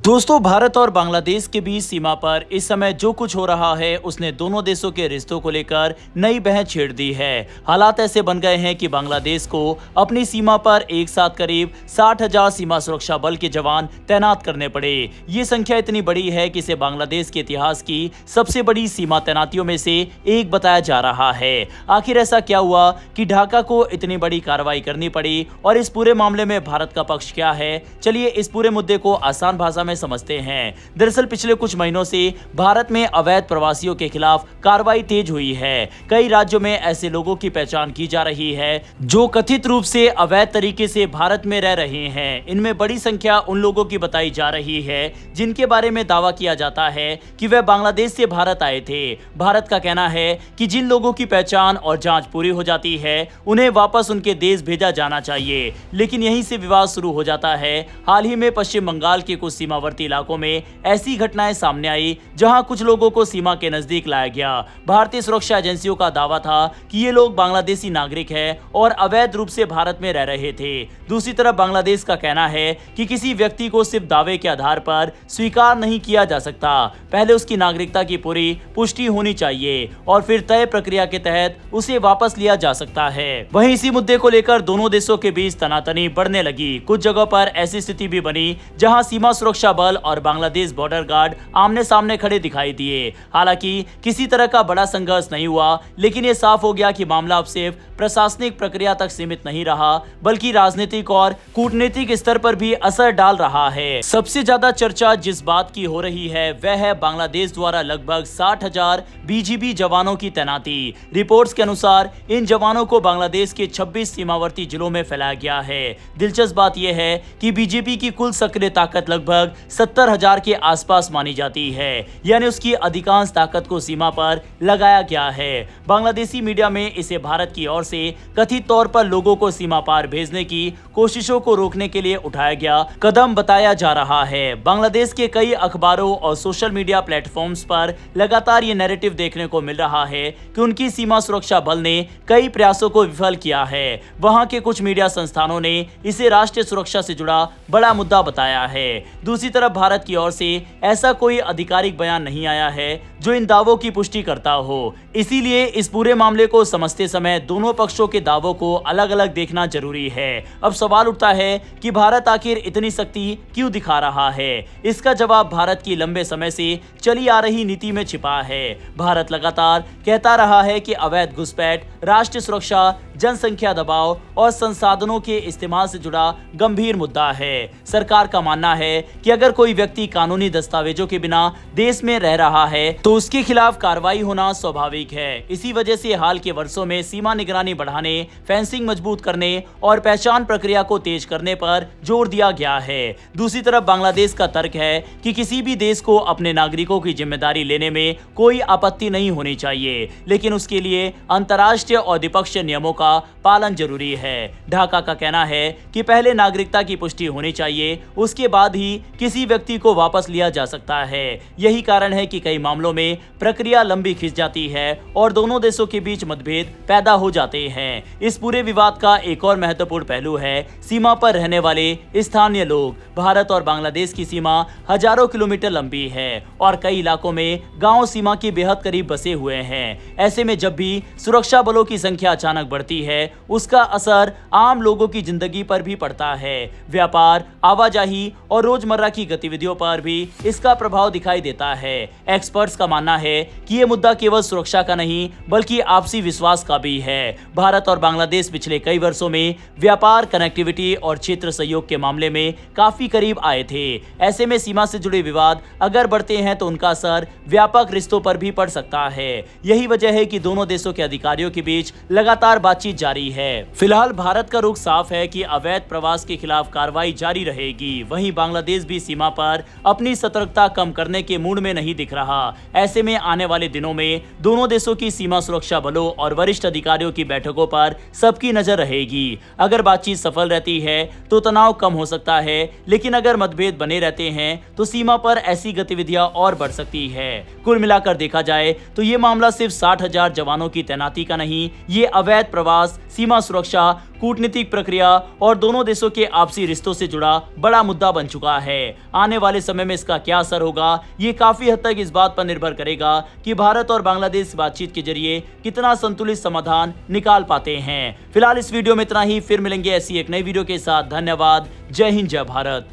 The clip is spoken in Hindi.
दोस्तों, भारत और बांग्लादेश के बीच सीमा पर इस समय जो कुछ हो रहा है उसने दोनों देशों के रिश्तों को लेकर नई बहस छेड़ दी है। हालात ऐसे बन गए हैं कि बांग्लादेश को अपनी सीमा पर एक साथ करीब 60,000 सीमा सुरक्षा बल के जवान तैनात करने पड़े। ये संख्या इतनी बड़ी है कि इसे बांग्लादेश के इतिहास की सबसे बड़ी सीमा तैनातियों में से एक बताया जा रहा है। आखिर ऐसा क्या हुआ कि ढाका को इतनी बड़ी कार्रवाई करनी पड़ी और इस पूरे मामले में भारत का पक्ष क्या है? चलिए इस पूरे मुद्दे को आसान भाषा में समझते हैं। दरअसल पिछले कुछ महीनों से भारत में अवैध प्रवासियों के खिलाफ कार्रवाई तेज हुई है। कई राज्यों में ऐसे लोगों की पहचान की जा रही है जो कथित रूप से अवैध तरीके से भारत में रह रहे हैं। इनमें बड़ी संख्या उन लोगों की बताई जा रही है जिनके बारे में दावा किया जाता है कि वे बांग्लादेश से भारत आए थे। भारत का कहना है कि जिन लोगों की पहचान और जांच पूरी हो जाती है उन्हें वापस उनके देश भेजा जाना चाहिए, लेकिन यहीं से विवाद शुरू हो जाता है। हाल ही में पश्चिम बंगाल के कुछ सीमावर्ती इलाकों में ऐसी घटनाएं सामने आई जहां कुछ लोगों को सीमा के नजदीक लाया गया। भारतीय सुरक्षा एजेंसियों का दावा था कि ये लोग बांग्लादेशी नागरिक हैं और अवैध रूप से भारत में रह रहे थे। दूसरी तरफ बांग्लादेश का कहना है कि किसी व्यक्ति को सिर्फ दावे के आधार पर स्वीकार नहीं किया जा सकता, पहले उसकी नागरिकता की पूरी पुष्टि होनी चाहिए और फिर तय प्रक्रिया के तहत उसे वापस लिया जा सकता है। वहीं इसी मुद्दे को लेकर दोनों देशों के बीच तनातनी बढ़ने लगी। कुछ जगहों पर ऐसी स्थिति भी बनी जहां सीमा सुरक्षा बल और बांग्लादेश बॉर्डर गार्ड आमने सामने खड़े दिखाई दिए। हालांकि किसी तरह का बड़ा संघर्ष नहीं हुआ, लेकिन ये साफ हो गया कि मामला अब सिर्फ प्रशासनिक प्रक्रिया तक सीमित नहीं रहा बल्कि राजनीतिक और कूटनीतिक स्तर पर भी असर डाल रहा है। सबसे ज्यादा चर्चा जिस बात की हो रही है वह है बांग्लादेश द्वारा लगभग 60,000 बीजीबी जवानों की तैनाती। रिपोर्ट्स के अनुसार इन जवानों को बांग्लादेश के 26 सीमावर्ती जिलों में फैलाया गया है। दिलचस्प बात यह है कि बीजेपी की कुल सक्रिय ताकत लगभग 70,000 के आसपास मानी जाती है, यानी उसकी अधिकांश ताकत को सीमा पर लगाया गया है। बांग्लादेशी मीडिया में इसे भारत की ओर से कथित तौर पर लोगों को सीमा पार भेजने की कोशिशों को रोकने के लिए उठाया गया कदम बताया जा रहा है। बांग्लादेश के कई अखबारों और सोशल मीडिया प्लेटफॉर्म्स पर लगातार ये नैरेटिव देखने को मिल रहा है कि उनकी सीमा सुरक्षा बल ने कई प्रयासों को विफल किया है। वहां के कुछ मीडिया संस्थानों ने इसे राष्ट्रीय सुरक्षा से जुड़ा बड़ा मुद्दा बताया है। दूसरी तरफ भारत की ओर से ऐसा कोई आधिकारिक बयान नहीं आया है जो इन दावों की पुष्टि करता हो। इसीलिए इस पूरे मामले को समझते समय दोनों पक्षों के दावों को अलग अलग देखना जरूरी है। अब सवाल उठता है कि भारत आखिर इतनी सख्ती क्यों दिखा रहा है? इसका जवाब भारत की लंबे समय से चली आ रही नीति में छिपा है। भारत लगातार कहता रहा है कि अवैध घुसपैठ, राष्ट्रीय सुरक्षा, जनसंख्या दबाव और संसाधनों के इस्तेमाल से जुड़ा गंभीर मुद्दा है। सरकार का मानना है कि अगर कोई व्यक्ति कानूनी दस्तावेजों के बिना देश में रह रहा है तो उसके खिलाफ कार्रवाई होना स्वाभाविक है। इसी वजह से हाल के वर्षों में सीमा निगरानी बढ़ाने, फेंसिंग मजबूत करने और पहचान प्रक्रिया को तेज करने पर जोर दिया गया है। दूसरी तरफ बांग्लादेश का तर्क है कि किसी भी देश को अपने नागरिकों की जिम्मेदारी लेने में कोई आपत्ति नहीं होनी चाहिए, लेकिन उसके लिए अंतर्राष्ट्रीय और द्विपक्षीय नियमों का पालन जरूरी है। ढाका का कहना है कि पहले नागरिकता की पुष्टि होनी चाहिए, उसके बाद ही किसी व्यक्ति को वापस लिया जा सकता है। यही कारण है कि कई मामलों में प्रक्रिया लंबी खिंच जाती है और दोनों देशों के बीच मतभेद पैदा हो जाते हैं। इस पूरे विवाद का एक और महत्वपूर्ण पहलू है सीमा पर रहने वाले स्थानीय लोग। भारत और बांग्लादेश की सीमा हजारों किलोमीटर लंबी है और कई इलाकों में गांव सीमा के बेहद करीब बसे हुए हैं। ऐसे में जब भी सुरक्षा बलों की संख्या अचानक बढ़ती है उसका असर आम लोगों की जिंदगी पर भी पड़ता है। व्यापार, आवाजाही और रोजमर्रा की गतिविधियों पर भी इसका प्रभाव दिखाई देता है। एक्सपर्ट्स का मानना है कि ये मुद्दा केवल सुरक्षा का नहीं बल्कि आपसी विश्वास का भी है। भारत और बांग्लादेश पिछले कई वर्षों में व्यापार, कनेक्टिविटी और क्षेत्र सहयोग के मामले में काफी करीब आए थे। ऐसे में सीमा से जुड़े विवाद अगर बढ़ते हैं तो उनका असर व्यापक रिश्तों पर भी पड़ सकता है। यही वजह है कि दोनों देशों के अधिकारियों के बीच लगातार बातचीत जारी है। फिलहाल भारत का रुख साफ है कि अवैध प्रवास के खिलाफ कार्रवाई जारी रहेगी। वहीं बांग्लादेश भी सीमा पर अपनी सतर्कता कम करने के मूड में नहीं दिख रहा। ऐसे में आने वाले दिनों में दोनों देशों की सीमा सुरक्षा बलों और वरिष्ठ अधिकारियों की बैठकों पर सबकी नजर रहेगी। अगर बातचीत सफल रहती है तो तनाव कम हो सकता है, लेकिन अगर मतभेद बने रहते हैं तो सीमा पर ऐसी गतिविधियां और बढ़ सकती है। कुल मिलाकर देखा जाए तो ये मामला सिर्फ 60,000 जवानों की तैनाती का नहीं, ये अवैध प्रवास विकास, सीमा सुरक्षा, कूटनीतिक प्रक्रिया और दोनों देशों के आपसी रिश्तों से जुड़ा बड़ा मुद्दा बन चुका है। आने वाले समय में इसका क्या असर होगा, ये काफी हद तक इस बात पर निर्भर करेगा कि भारत और बांग्लादेश बातचीत के जरिए कितना संतुलित समाधान निकाल पाते हैं। फिलहाल इस वीडियो में इतना ही, फिर मिलेंगे ऐसी एक नई वीडियो के साथ। धन्यवाद। जय हिंद, जय भारत।